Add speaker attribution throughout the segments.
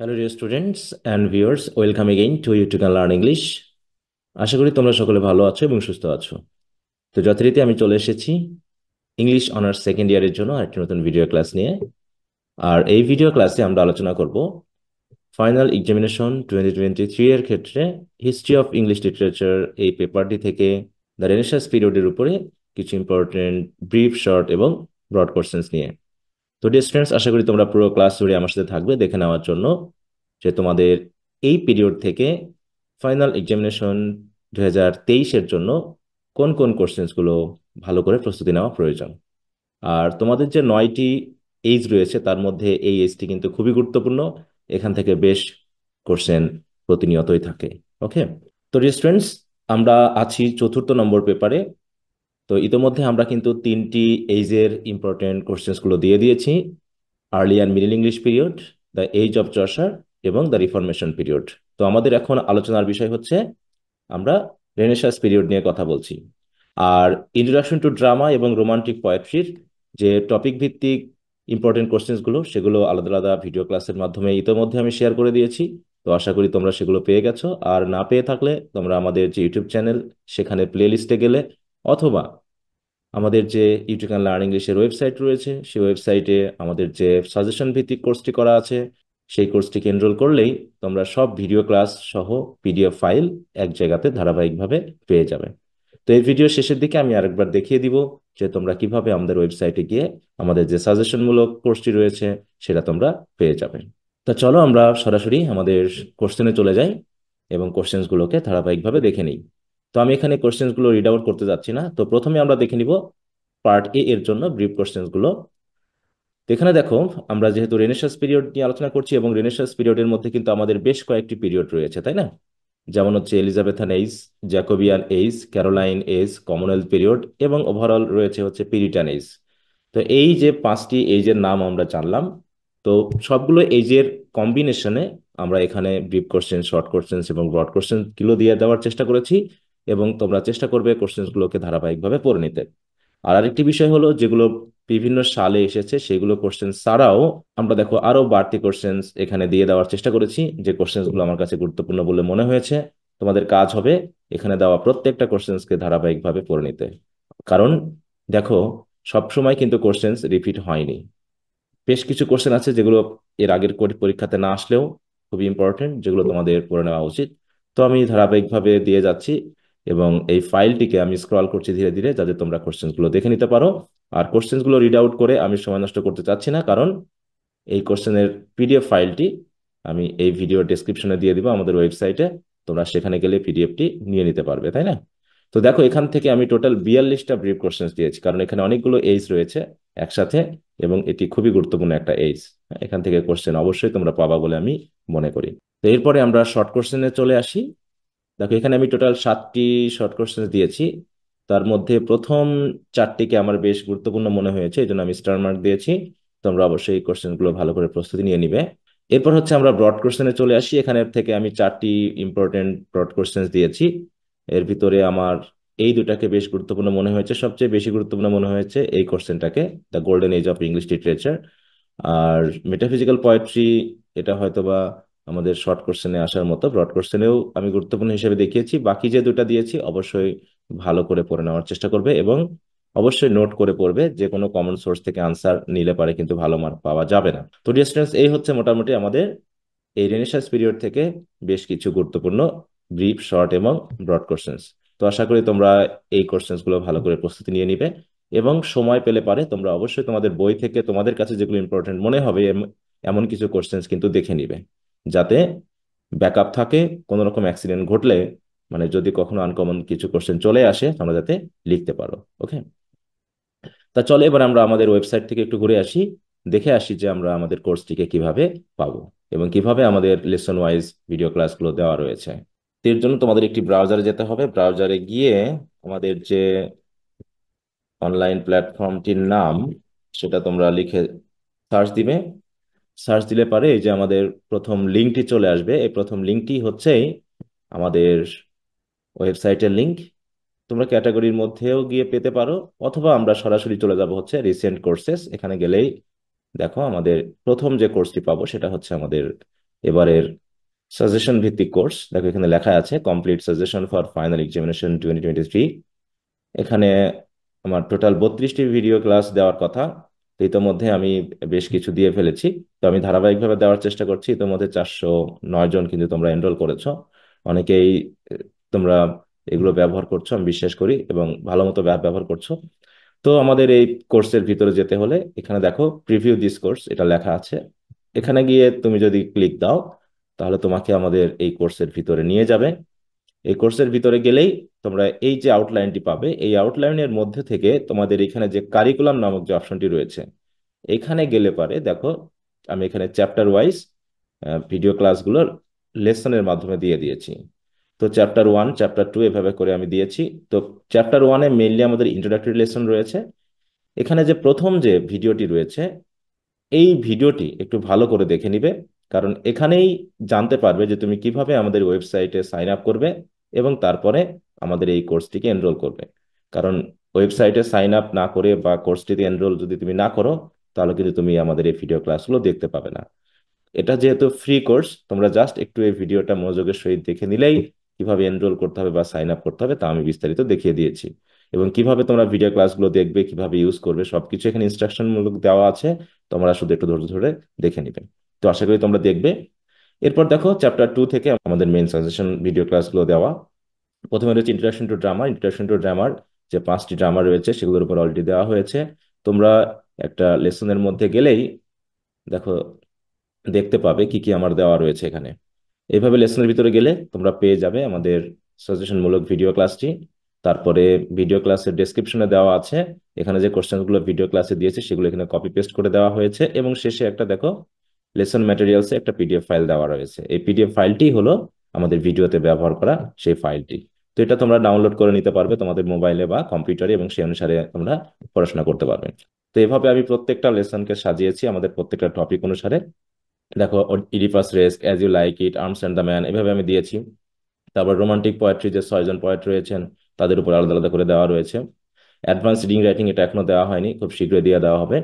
Speaker 1: Hello dear students and viewers, welcome again to you can learn English. আশা করি তোমরা সকলে ভালো আছো এবং সুস্থ আছো। তো যথারীতি আমি চলে এসেছি ইংলিশ অনার্স সেকেন্ড ইয়ারের জন্য আরেকটি নতুন ভিডিও ক্লাস নিয়ে। আর এই ভিডিও ক্লাসে আমরা আলোচনা করব ফাইনাল এক্সামিনেশন 2023 এর ক্ষেত্রে হিস্ট্রি অফ ইংলিশ লিটারেচার এই পেপারটি থেকে দ্য রেনেসাঁস পিরিয়ডের উপরে কিছু ইম্পর্টেন্ট ব্রিফ, শর্ট এবং ব্রড কোশ্চেন্স নিয়ে। তো ডিয়ার স্টুডেন্টস, আশা করি তোমরা পুরো ক্লাস জুড়ে আমার সাথে থাকবে দেখে নেওয়ার জন্য যে তোমাদের এই পিরিয়ড থেকে ফাইনাল এক্সামিনেশন 2023-এর জন্য কোন কোন কোশ্চেন্সগুলো ভালো করে প্রস্তুতি নেওয়া প্রয়োজন। আর তোমাদের যে 9টি এইজ রয়েছে তার মধ্যে এই এইজটি কিন্তু খুবই গুরুত্বপূর্ণ। এখান থেকে বেশ কোশ্চেন প্রতিনিয়তই থাকে। ওকে, তো ডিয়ার স্টুডেন্টস, আমরা আছি চতুর্থ নম্বর পেপারে। তো ইতোমধ্যে আমরা কিন্তু তিনটি এইজের ইম্পর্টেন্ট কোশ্চেন্সগুলো দিয়ে দিয়েছি: early and middle English period, the age of Chaucer এবং দ্য রিফরমেশন পিরিয়ড। তো আমাদের এখন আলোচনার বিষয় হচ্ছে আমরা রেনেসাঁস পিরিয়ড নিয়ে কথা বলছি। আর ইন্ট্রোডাকশন টু ড্রামা এবং রোমান্টিক পোয়েট্রির যে টপিক ভিত্তিক ইম্পর্টেন্ট কোশ্চেন্সগুলো সেগুলো আলাদা আলাদা ভিডিও ক্লাসের মাধ্যমে ইতোমধ্যে আমি শেয়ার করে দিয়েছি। তো আশা করি তোমরা সেগুলো পেয়ে গেছো। আর না পেয়ে থাকলে তোমরা আমাদের যে ইউটিউব চ্যানেল সেখানে প্লে লিস্টে গেলে, অথবা আমাদের যে ইউটিউব ক্যান লার্ন ইংলিশের ওয়েবসাইট রয়েছে সেই ওয়েবসাইটে আমাদের যে সাজেশন ভিত্তিক কোর্সটি করা আছে সেই কোর্সটিকে এনরোল করলেই তোমরা সব ভিডিও ক্লাস সহ পিডিএফ ফাইল এক জায়গাতে ধারাবাহিকভাবে পেয়ে যাবে। তো এই ভিডিও শেষের দিকে আমি আরেকবার দেখিয়ে দিব যে তোমরা কিভাবে আমাদের ওয়েবসাইটে গিয়ে আমাদের যে সাজেশনমূলক কোর্সটি রয়েছে সেটা তোমরা পেয়ে যাবে। তো চলো আমরা সরাসরি আমাদের কোশ্চেনে চলে যাই এবং কোশ্চেন্সগুলোকে ধারাবাহিকভাবে দেখে নিই। তো আমি এখানে কোশ্চেন্সগুলো রিড আউট করতে যাচ্ছি না। তো প্রথমে আমরা দেখে নিব পার্ট এ এর জন্য ব্রিফ কোশ্চেন্সগুলো। তো এখানে দেখো, আমরা যেহেতু রেনেসাঁস পিরিয়ড নিয়ে আলোচনা করছি এবং রেনেসাঁস পিরিয়ডের মধ্যে কিন্তু আমাদের বেশ কয়েকটি পিরিয়ড রয়েছে, তাই না? যেমন হচ্ছে Elizabethan age, Jacobian age, Caroline age, Commonwealth period এবং ওভারঅল রয়েছে হচ্ছে পিরিটান এইজ। তো এই যে পাঁচটি এইজের নাম আমরা জানলাম, তো সবগুলো এইজের কম্বিনেশনে আমরা এখানে ব্রিফ কোশ্চেন, শর্ট কোশ্চেন এবং ব্রড কোশ্চেন গুলো দিয়ে দেওয়ার চেষ্টা করেছি এবং তোমরা চেষ্টা করবে কোশ্চেন্সগুলোকে ধারাবাহিকভাবে পড়ে নিতে। আর আরেকটি বিষয় হলো, যেগুলো বিভিন্ন সালে এসেছে সেগুলো কোশ্চেন ছাড়াও আমরা দেখো আরো বাড়তি কোশ্চেন্স এখানে দিয়ে দেওয়ার চেষ্টা করেছি, যে কোশ্চেন্সগুলো আমার কাছে গুরুত্বপূর্ণ বলে মনে হয়েছে। তোমাদের কাজ হবে এখানে দেওয়া প্রত্যেকটা কোশ্চেন্সকে ধারাবাহিকভাবে পড়ে নিতে। কারণ দেখো, সবসময় কিন্তু কোশ্চেন্স রিপিট হয়নি। বেশ কিছু কোশ্চেন আছে যেগুলো এর আগের পরীক্ষাতে না আসলেও খুবই ইম্পর্টেন্ট, যেগুলো তোমাদের পড়ে নেওয়া উচিত। তো আমি ধারাবাহিকভাবে দিয়ে যাচ্ছি এবং এই ফাইলটিকে আমি স্ক্রল করছি ধীরে ধীরে, যাতে তোমরা কোশ্চেন্সগুলো দেখে নিতে পারো। আর কোশ্চেন্সগুলো রিড আউট করে আমি সময় নষ্ট করতে চাচ্ছি না, কারণ এই কোশ্চেনের পিডিএফ ফাইলটি আমি এই ভিডিও ডেসক্রিপশনে দিয়ে দিব আমাদের ওয়েবসাইটে। তোমরা সেখানে গেলে পিডিএফটি নিয়ে নিতে পারবে, তাই না? তো দেখো, এখান থেকে আমি টোটাল 42টা ব্রিফ কোশ্চেন্স দিয়েছি, কারণ এখানে অনেকগুলো এইজ রয়েছে একসাথে এবং এটি খুবই গুরুত্বপূর্ণ একটা এইজ। এখান থেকে কোশ্চেন অবশ্যই তোমরা পাবা বলে আমি মনে করি। তো এরপরে আমরা শর্ট কোশ্চেনে চলে আসি। দেখো, এখানে আমি টোটাল 7টি শর্ট কোশ্চেন দিয়েছি। তার মধ্যে প্রথম চারটিকে আমার বেশ গুরুত্বপূর্ণ মনে হয়েছে, এই জন্য আমি স্টার মার্ক দিয়েছি। তোমরা অবশ্যই এই কোশ্চেনগুলো ভালো করে প্রস্তুতি নিয়ে নিবে। এরপর হচ্ছে আমরা ব্রড কোশ্চেনে চলে আসি। এখানে থেকে আমি 4টি ইম্পর্টেন্ট ব্রড কোশ্চেন দিয়েছি। এর ভিতরে আমার এই দুটাকে বেশ গুরুত্বপূর্ণ মনে হয়েছে, সবচেয়ে বেশি গুরুত্বপূর্ণ মনে হয়েছে এই কোশ্চেনটাকে, the golden age of English literature. আর মেটাফিজিক্যাল পোয়েট্রি, এটা হয়তোবা আমাদের শর্ট কোশ্চেনে আসার মতো, ব্রড কোশ্চেনেও আমি গুরুত্বপূর্ণ হিসেবে দেখিয়েছি। বাকি যে দুটা দিয়েছি অবশ্যই ভালো করে পড়ে নেওয়ার চেষ্টা করবে এবং অবশ্যই নোট করে পড়বে। যে কোনো কমন সোর্স থেকে আনসার নিলে পারে কিন্তু ভালো মার্ক পাওয়া যাবে না। তো ডিয়ার স্টুডেন্টস, এই হচ্ছে মোটামুটি আমাদের এই রেনেসাঁস পিরিয়ড থেকে বেশ কিছু গুরুত্বপূর্ণ ব্রিফ, শর্ট এবং ব্রড কোশ্চেন্স। তো আশা করি তোমরা এই কোশ্চেন্স গুলো ভালো করে প্রস্তুতি নিয়ে নিবে এবং সময় পেলে পারে তোমরা অবশ্যই তোমাদের বই থেকে তোমাদের কাছে যেগুলো ইম্পর্টেন্ট মনে হবে এমন কিছু কোশ্চেন্স কিন্তু দেখে নিবে, যাতে ব্যাকআপ থাকে। কোনো রকম অ্যাক্সিডেন্ট ঘটলে, মানে যদি কখনো আনকমন কিছু কোশ্চেন চলে আসে, তোমরা যাতে লিখতে পারো। ওকে, তা চলো এবার আমরা আমাদের ওয়েবসাইট থেকে একটু ঘুরে আসি, দেখে আসি যে আমরা আমাদের কোর্সটিকে কিভাবে পাবো এবং কিভাবে আমাদের লেসন ওয়াইজ ভিডিও ক্লাসগুলো দেওয়া রয়েছে। তো এর জন্য তোমাদের একটি ব্রাউজারে যেতে হবে। ব্রাউজারে গিয়ে আমাদের যে অনলাইন প্ল্যাটফর্মটির নাম সেটা তোমরা লিখে সার্চ দিবে। সার্চ দিলে পারে এই যে আমাদের প্রথম লিঙ্কটি চলে আসবে। এই প্রথম লিঙ্কটি হচ্ছে আমাদের ওয়েবসাইটের লিঙ্ক। তোমরা ক্যাটাগরির মধ্যেও গিয়ে পেতে পারো, অথবা আমরা সরাসরি চলে যাব হচ্ছে রিসেন্ট কোর্সেস। এখানে গেলেই দেখো আমাদের প্রথম যে কোর্সটি পাবো সেটা হচ্ছে আমাদের এবারের সাজেশন ভিত্তিক কোর্স। দেখো এখানে লেখা আছে complete suggestion for final examination 2023। এখানে আমার টোটাল 32টি ভিডিও ক্লাস দেওয়ার কথা, তো ইতোমধ্যে আমি বেশ কিছু দিয়ে ফেলেছি। তো আমি ধারাবাহিকভাবে দেওয়ার চেষ্টা করছি। ইতোমধ্যে 409 জন কিন্তু তোমরা এনরোল করেছো। অনেকেই তোমরা এগুলো ব্যবহার করছো আমি বিশ্বাস করি, এবং ভালো মতো ব্যবহার করছো। তো আমাদের এই কোর্সের ভিতরে যেতে হলে এখানে দেখো প্রিভিউ দিস কোর্স এটা লেখা আছে। এখানে গিয়ে তুমি যদি ক্লিক দাও তাহলে তোমাকে আমাদের এই কোর্সের ভিতরে নিয়ে যাবে। এই কোর্সের ভিতরে গেলেই তোমরা এই যে আউটলাইনটি পাবে, এই আউটলাইনের মধ্যে থেকে তোমাদের এখানে যে কারিকুলাম নামক যে অপশনটি রয়েছে, এখানে গেলে পারে দেখো আমি এখানে চ্যাপ্টার ওয়াইজ ভিডিও ক্লাসগুলোর লেসনের মাধ্যমে দিয়ে দিয়েছি। তো চ্যাপ্টার 1 চ্যাপ্টার 2 এভাবে করে আমি দিয়েছি। তো চ্যাপ্টার 1-এ মেইনলি আমাদের ইন্ট্রোডাক্টরি লেসন রয়েছে। এখানে যে প্রথম যে ভিডিওটি রয়েছে, এই ভিডিওটি একটু ভালো করে দেখে নিবে, কারণ এখানেই জানতে পারবে যে তুমি কিভাবে আমাদের ওয়েবসাইটে সাইন আপ করবে এবং তারপরে আমাদের এই কোর্সটিকে এনরোল করবে। কারণ ওয়েবসাইটে সাইন আপ না করে বা কোর্সটিতে এনরোল যদি তুমি না করো, তাহলে কিন্তু তুমি আমাদের এই ভিডিও ক্লাসগুলো দেখতে পাবে না। এটা যেহেতু ফ্রি কোর্স, তোমরা জাস্ট একটু এই ভিডিওটা মনোযোগের সহিত দেখে নিলেই কিভাবে এনরোল করতে হবে বা সাইন আপ করতে হবে তা আমি বিস্তারিত দেখিয়ে দিয়েছি। এবং কিভাবে তোমরা ভিডিও ক্লাসগুলো দেখবে, কিভাবে ইউজ করবে, সবকিছু এখানে ইনস্ট্রাকশন মূলক দেওয়া আছে। তোমরা শুধু একটু ধৈর্য ধরে দেখে নিবে। তো আশা করি তোমরা দেখবে। এরপর দেখো চ্যাপ্টার 2 থেকে আমাদের মেইন সাজেশন ভিডিও ক্লাসগুলো দেওয়া। প্রথমে রয়েছে introduction to drama. Introduction to ড্রামার যে 5টি ড্রামা রয়েছে সেগুলোর উপর অলরেডি দেওয়া হয়েছে। তোমরা একটা লেসনের মধ্যে গেলেই দেখো দেখতে পাবে কি কি আমার দেওয়া রয়েছে এখানে। এইভাবে লেসনের ভিতরে গেলে তোমরা পেয়ে যাবে আমাদের সাজেশনমূলক ভিডিও ক্লাসটি। তারপরে ভিডিও ক্লাসের ডেসক্রিপশনে দেওয়া আছে এখানে যে কোশ্চেনগুলো ভিডিও ক্লাসে দিয়েছে সেগুলো এখানে কপি পেস্ট করে দেওয়া হয়েছে, এবং শেষে একটা দেখো লেসন ম্যাটেরিয়ালসে একটা পিডিএফ ফাইল দেওয়া রয়েছে। এই পিডিএফ ফাইলটি হলো আমাদের ভিডিওতে ব্যবহার করা সেই ফাইলটি। তো এটা তোমরা ডাউনলোড করে নিতে পারবে তোমাদের মোবাইলে বা কম্পিউটারে, এবং সেই অনুসারে তোমরা পড়াশোনা করতে পারবে। তো এভাবে আমি প্রত্যেকটা লেসনকে সাজিয়েছি আমাদের প্রত্যেকটা টপিক অনুসারে। দেখো ইডিপাস রেস্ক, as you like it, arms and the man, এভাবে আমি দিয়েছি। তারপর রোমান্টিক পোয়েট্রি যে 6জন পোয়েট রয়েছেন তাদের উপর আলাদা আলাদা করে দেওয়া রয়েছে। অ্যাডভান্স রিডিং রাইটিং এটা এখনো দেওয়া হয়নি, খুব শীঘ্রই দিয়ে দেওয়া হবে।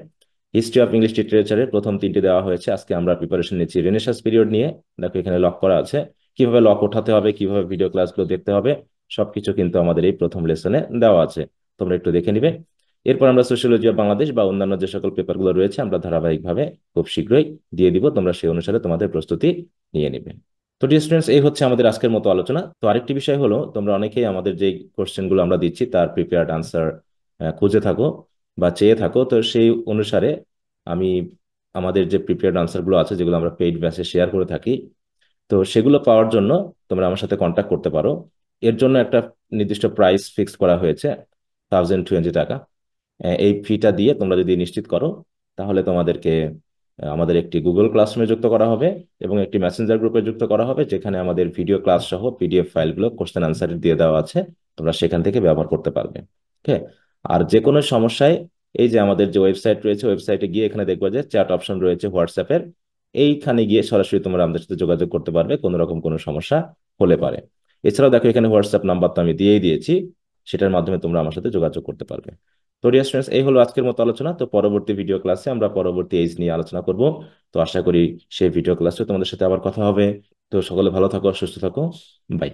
Speaker 1: হিস্ট্রি অফ ইংলিশ লিটারেচারের প্রথম 3টি দেওয়া হয়েছে। আজকে আমরা প্রিপারেশন নিচ্ছি রেনেসাঁস পিরিয়ড নিয়ে। দেখো এখানে লক করা আছে, কিভাবে লক ওঠাতে হবে, কিভাবে ভিডিও ক্লাসগুলো দেখতে হবে, সবকিছু কিন্তু আমাদের এই প্রথম লেসনে দেওয়া আছে। তোমরা একটু দেখে নিবে। এরপর আমরা সোশিয়োলজি অফ বাংলাদেশ বা অন্যান্য যে সকল পেপারগুলো রয়েছে আমরা ধারাবাহিকভাবে খুব শীঘ্রই দিয়ে দিব। তোমরা সেই অনুসারে তোমাদের প্রস্তুতি নিয়ে নিবে। তো ডিয়ার স্টুডেন্টস, এই হচ্ছে আমাদের আজকের মতো আলোচনা। তো আরেকটি বিষয় হলো, তোমরা অনেকেই আমাদের যে কোশ্চেনগুলো আমরা দিচ্ছি তার প্রিপেয়ার্ড আনসার খুঁজে থাকো বা চেয়ে থাকো। তো সেই অনুসারে আমি আমাদের যে প্রিপেয়ার্ড আনসারগুলো আছে যেগুলো আমরা পেইড ব্যাচে শেয়ার করে থাকি, তো সেগুলো পাওয়ার জন্য তোমরা আমার সাথে কন্ট্যাক্ট করতে পারো। এর জন্য একটা নির্দিষ্ট প্রাইস ফিক্সড করা হয়েছে, 1020 টাকা। এই ফিটা দিয়ে তোমরা যদি নিশ্চিত করো তাহলে তোমাদেরকে আমাদের একটি গুগল ক্লাসরুমে যুক্ত করা হবে এবং একটি মেসেঞ্জার গ্রুপে যুক্ত করা হবে, যেখানে আমাদের ভিডিও ক্লাস সহ পিডিএফ ফাইলগুলো কোশ্চেন আনসার দিয়ে দেওয়া আছে। তোমরা সেখান থেকে ব্যবহার করতে পারবে। ওকে। আর যে কোনো সমস্যায় এই যে আমাদের যে ওয়েবসাইট রয়েছে, ওয়েবসাইটে গিয়ে এখানে দেখবে যে চ্যাট অপশন রয়েছে হোয়াটসঅ্যাপের, এইখানে গিয়ে সরাসরি তোমরা আমাদের সাথে যোগাযোগ করতে পারবে কোনো রকম কোনো সমস্যা হলে পারে। এছাড়াও দেখো এখানে হোয়াটসঅ্যাপ নাম্বার তো আমি দিয়েই দিয়েছি, সেটার মাধ্যমে তোমরা আমার সাথে যোগাযোগ করতে পারবে। তো ডিয়ার স্টুডেন্টস, এই হলো আজকের মতো আলোচনা। তো পরবর্তী ভিডিও ক্লাসে আমরা পরবর্তী এইচ নিয়ে আলোচনা করব। তো আশা করি সেই ভিডিও ক্লাসে তোমাদের সাথে আবার কথা হবে। তো সকলে ভালো থাকো, সুস্থ থাকো। বাই।